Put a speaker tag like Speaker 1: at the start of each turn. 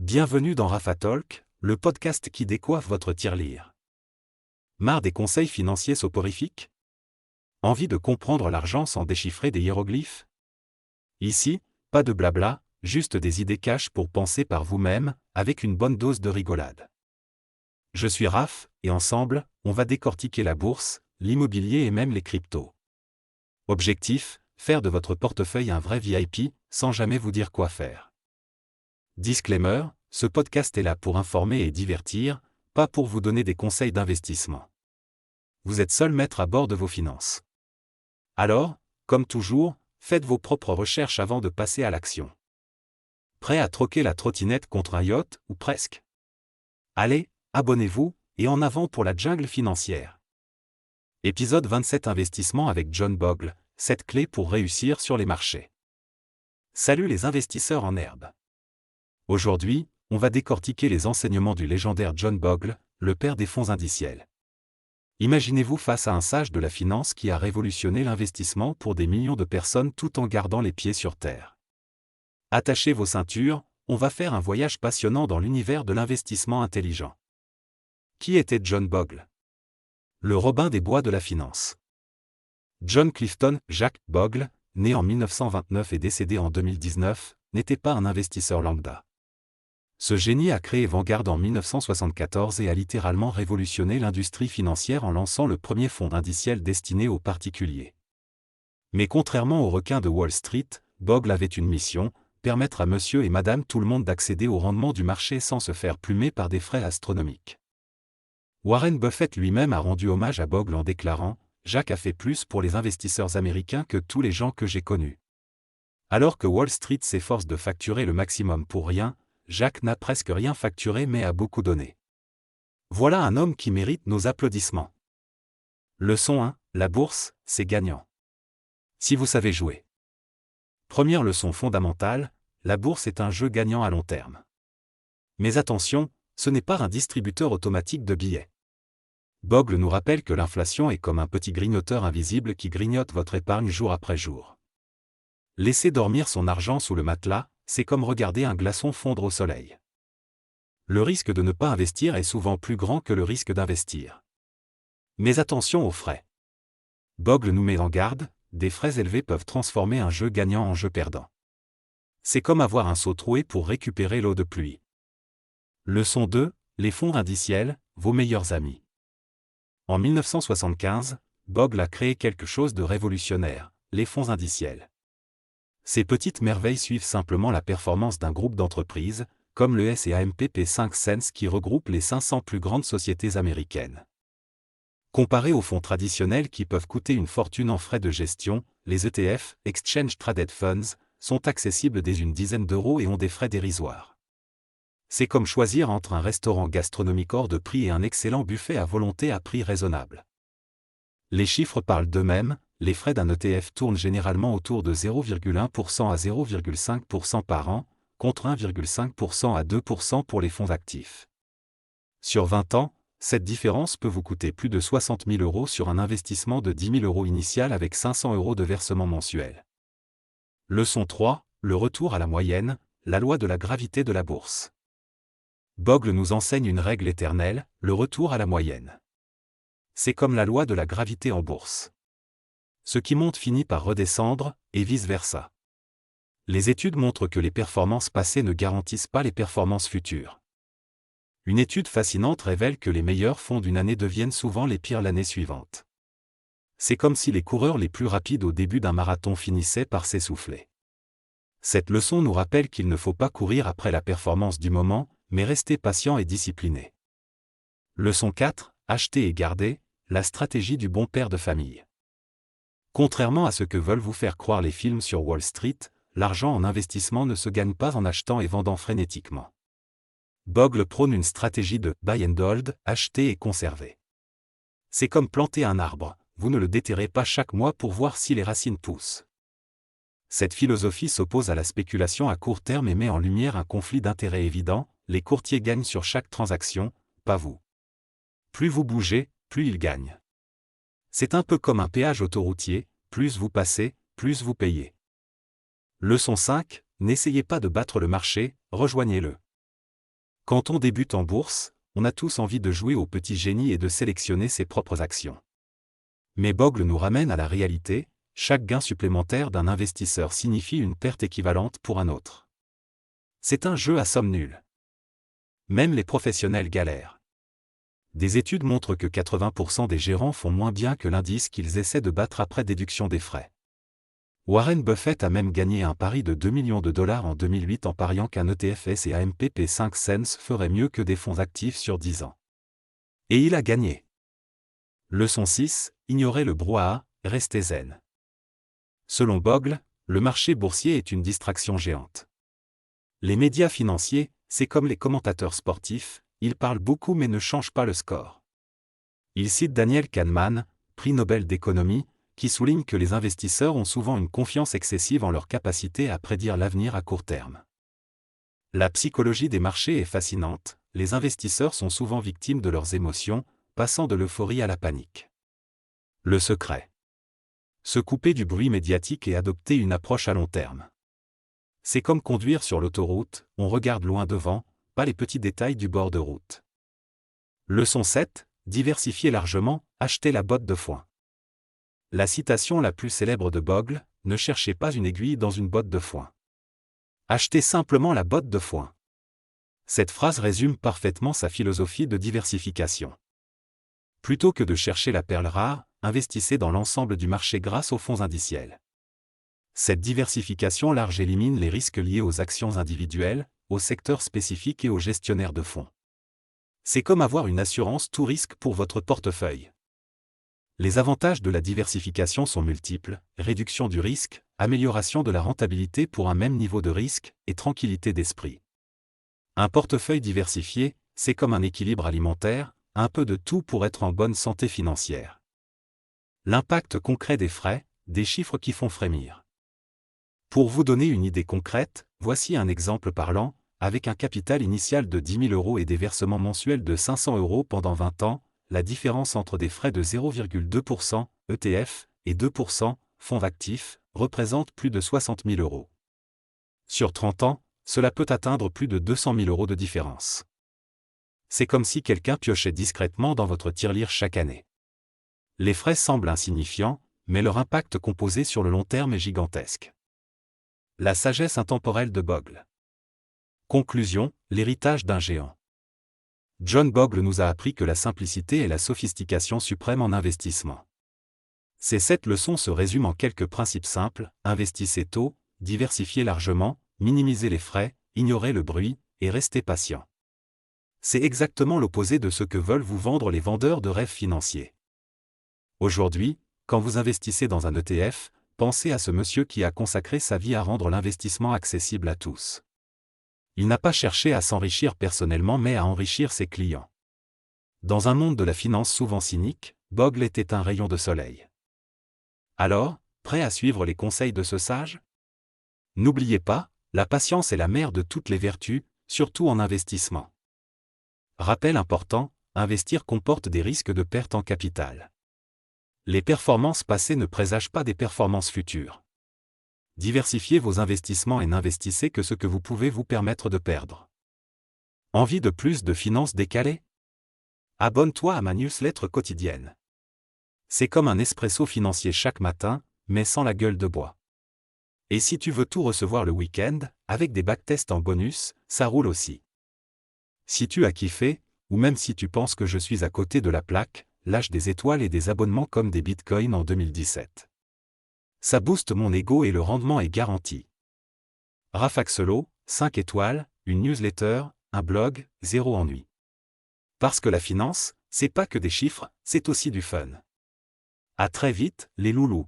Speaker 1: Bienvenue dans Rafa Talk, le podcast qui décoiffe votre tirelire. Marre des conseils financiers soporifiques? Envie de comprendre l'argent sans déchiffrer des hiéroglyphes? Ici, pas de blabla, juste des idées cash pour penser par vous-même, avec une bonne dose de rigolade. Je suis Raph, et ensemble, on va décortiquer la bourse, l'immobilier et même les cryptos. Objectif, faire de votre portefeuille un vrai VIP, sans jamais vous dire quoi faire. Disclaimer, ce podcast est là pour informer et divertir, pas pour vous donner des conseils d'investissement. Vous êtes seul maître à bord de vos finances. Alors, comme toujours, faites vos propres recherches avant de passer à l'action. Prêt à troquer la trottinette contre un yacht, ou presque? Allez, abonnez-vous, et en avant pour la jungle financière. Épisode 27 Investissement avec John Bogle, 7 clés pour réussir sur les marchés. Salut les investisseurs en herbe. Aujourd'hui, on va décortiquer les enseignements du légendaire John Bogle, le père des fonds indiciels. Imaginez-vous face à un sage de la finance qui a révolutionné l'investissement pour des millions de personnes tout en gardant les pieds sur terre. Attachez vos ceintures, on va faire un voyage passionnant dans l'univers de l'investissement intelligent. Qui était John Bogle? Le Robin des Bois de la finance. John Clifton Jack Bogle, né en 1929 et décédé en 2019, n'était pas un investisseur lambda. Ce génie a créé Vanguard en 1974 et a littéralement révolutionné l'industrie financière en lançant le premier fonds indiciel destiné aux particuliers. Mais contrairement aux requins de Wall Street, Bogle avait une mission, permettre à monsieur et madame tout le monde d'accéder au rendement du marché sans se faire plumer par des frais astronomiques. Warren Buffett lui-même a rendu hommage à Bogle en déclarant « Jack a fait plus pour les investisseurs américains que tous les gens que j'ai connus. » Alors que Wall Street s'efforce de facturer le maximum pour rien, Jack n'a presque rien facturé mais a beaucoup donné. Voilà un homme qui mérite nos applaudissements. Leçon 1, la bourse, c'est gagnant. Si vous savez jouer. Première leçon fondamentale, la bourse est un jeu gagnant à long terme. Mais attention, ce n'est pas un distributeur automatique de billets. Bogle nous rappelle que l'inflation est comme un petit grignoteur invisible qui grignote votre épargne jour après jour. Laisser dormir son argent sous le matelas, c'est comme regarder un glaçon fondre au soleil. Le risque de ne pas investir est souvent plus grand que le risque d'investir. Mais attention aux frais. Bogle nous met en garde, des frais élevés peuvent transformer un jeu gagnant en jeu perdant. C'est comme avoir un seau troué pour récupérer l'eau de pluie. Leçon 2, les fonds indiciels, vos meilleurs amis. En 1975, Bogle a créé quelque chose de révolutionnaire, les fonds indiciels. Ces petites merveilles suivent simplement la performance d'un groupe d'entreprises, comme le S&P 500 qui regroupe les 500 plus grandes sociétés américaines. Comparés aux fonds traditionnels qui peuvent coûter une fortune en frais de gestion, les ETF, Exchange Traded Funds, sont accessibles dès une dizaine d'euros et ont des frais dérisoires. C'est comme choisir entre un restaurant gastronomique hors de prix et un excellent buffet à volonté à prix raisonnable. Les chiffres parlent d'eux-mêmes. Les frais d'un ETF tournent généralement autour de 0,1% à 0,5% par an, contre 1,5% à 2% pour les fonds actifs. Sur 20 ans, cette différence peut vous coûter plus de 60 000 € sur un investissement de 10 000 € initial avec 500 € de versement mensuel. Leçon 3, le retour à la moyenne, la loi de la gravité de la bourse. Bogle nous enseigne une règle éternelle, le retour à la moyenne. C'est comme la loi de la gravité en bourse. Ce qui monte finit par redescendre, et vice-versa. Les études montrent que les performances passées ne garantissent pas les performances futures. Une étude fascinante révèle que les meilleurs fonds d'une année deviennent souvent les pires l'année suivante. C'est comme si les coureurs les plus rapides au début d'un marathon finissaient par s'essouffler. Cette leçon nous rappelle qu'il ne faut pas courir après la performance du moment, mais rester patient et discipliné. Leçon 4, acheter et garder, la stratégie du bon père de famille. Contrairement à ce que veulent vous faire croire les films sur Wall Street, l'argent en investissement ne se gagne pas en achetant et vendant frénétiquement. Bogle prône une stratégie de « buy and hold », acheter et conserver. C'est comme planter un arbre, vous ne le déterrez pas chaque mois pour voir si les racines poussent. Cette philosophie s'oppose à la spéculation à court terme et met en lumière un conflit d'intérêts évident, les courtiers gagnent sur chaque transaction, pas vous. Plus vous bougez, plus ils gagnent. C'est un peu comme un péage autoroutier, plus vous passez, plus vous payez. Leçon 5, n'essayez pas de battre le marché, rejoignez-le. Quand on débute en bourse, on a tous envie de jouer au petit génie et de sélectionner ses propres actions. Mais Bogle nous ramène à la réalité, chaque gain supplémentaire d'un investisseur signifie une perte équivalente pour un autre. C'est un jeu à somme nulle. Même les professionnels galèrent. Des études montrent que 80% des gérants font moins bien que l'indice qu'ils essaient de battre après déduction des frais. Warren Buffett a même gagné un pari de 2 millions de dollars en 2008 en pariant qu'un ETF S&P 500 ferait mieux que des fonds actifs sur 10 ans. Et il a gagné. Leçon 6, ignorez le brouhaha, restez zen. Selon Bogle, le marché boursier est une distraction géante. Les médias financiers, c'est comme les commentateurs sportifs, ils parlent beaucoup mais ne changent pas le score. Il cite Daniel Kahneman, prix Nobel d'économie, qui souligne que les investisseurs ont souvent une confiance excessive en leur capacité à prédire l'avenir à court terme. La psychologie des marchés est fascinante, les investisseurs sont souvent victimes de leurs émotions, passant de l'euphorie à la panique. Le secret. Se couper du bruit médiatique et adopter une approche à long terme. C'est comme conduire sur l'autoroute, on regarde loin devant, pas les petits détails du bord de route. Leçon 7, diversifiez largement, achetez la botte de foin. La citation la plus célèbre de Bogle, ne cherchez pas une aiguille dans une botte de foin. Achetez simplement la botte de foin. Cette phrase résume parfaitement sa philosophie de diversification. Plutôt que de chercher la perle rare, investissez dans l'ensemble du marché grâce aux fonds indiciels. Cette diversification large élimine les risques liés aux actions individuelles, aux secteurs spécifiques et aux gestionnaires de fonds. C'est comme avoir une assurance tout risque pour votre portefeuille. Les avantages de la diversification sont multiples, réduction du risque, amélioration de la rentabilité pour un même niveau de risque, et tranquillité d'esprit. Un portefeuille diversifié, c'est comme un équilibre alimentaire, un peu de tout pour être en bonne santé financière. L'impact concret des frais, des chiffres qui font frémir. Pour vous donner une idée concrète, voici un exemple parlant, avec un capital initial de 10 000 € et des versements mensuels de 500 € pendant 20 ans, la différence entre des frais de 0,2%, ETF, et 2%, fonds actifs, représente plus de 60 000 €. Sur 30 ans, cela peut atteindre plus de 200 000 € de différence. C'est comme si quelqu'un piochait discrètement dans votre tirelire chaque année. Les frais semblent insignifiants, mais leur impact composé sur le long terme est gigantesque. La sagesse intemporelle de Bogle. Conclusion, l'héritage d'un géant. John Bogle nous a appris que la simplicité est la sophistication suprême en investissement. Ces 7 leçons se résument en quelques principes simples: investissez tôt, diversifiez largement, minimisez les frais, ignorez le bruit, et restez patient. C'est exactement l'opposé de ce que veulent vous vendre les vendeurs de rêves financiers. Aujourd'hui, quand vous investissez dans un ETF, pensez à ce monsieur qui a consacré sa vie à rendre l'investissement accessible à tous. Il n'a pas cherché à s'enrichir personnellement mais à enrichir ses clients. Dans un monde de la finance souvent cynique, Bogle était un rayon de soleil. Alors, prêt à suivre les conseils de ce sage? N'oubliez pas, la patience est la mère de toutes les vertus, surtout en investissement. Rappel important, investir comporte des risques de perte en capital. Les performances passées ne présagent pas des performances futures. Diversifiez vos investissements et n'investissez que ce que vous pouvez vous permettre de perdre. Envie de plus de finances décalées? Abonne-toi à ma newsletter quotidienne. C'est comme un espresso financier chaque matin, mais sans la gueule de bois. Et si tu veux tout recevoir le week-end, avec des backtests en bonus, ça roule aussi. Si tu as kiffé, ou même si tu penses que je suis à côté de la plaque, lâche des étoiles et des abonnements comme des bitcoins en 2017. Ça booste mon ego et le rendement est garanti. Rafaxelo, 5 étoiles, une newsletter, un blog, 0 ennui. Parce que la finance, c'est pas que des chiffres, c'est aussi du fun. À très vite, les loulous.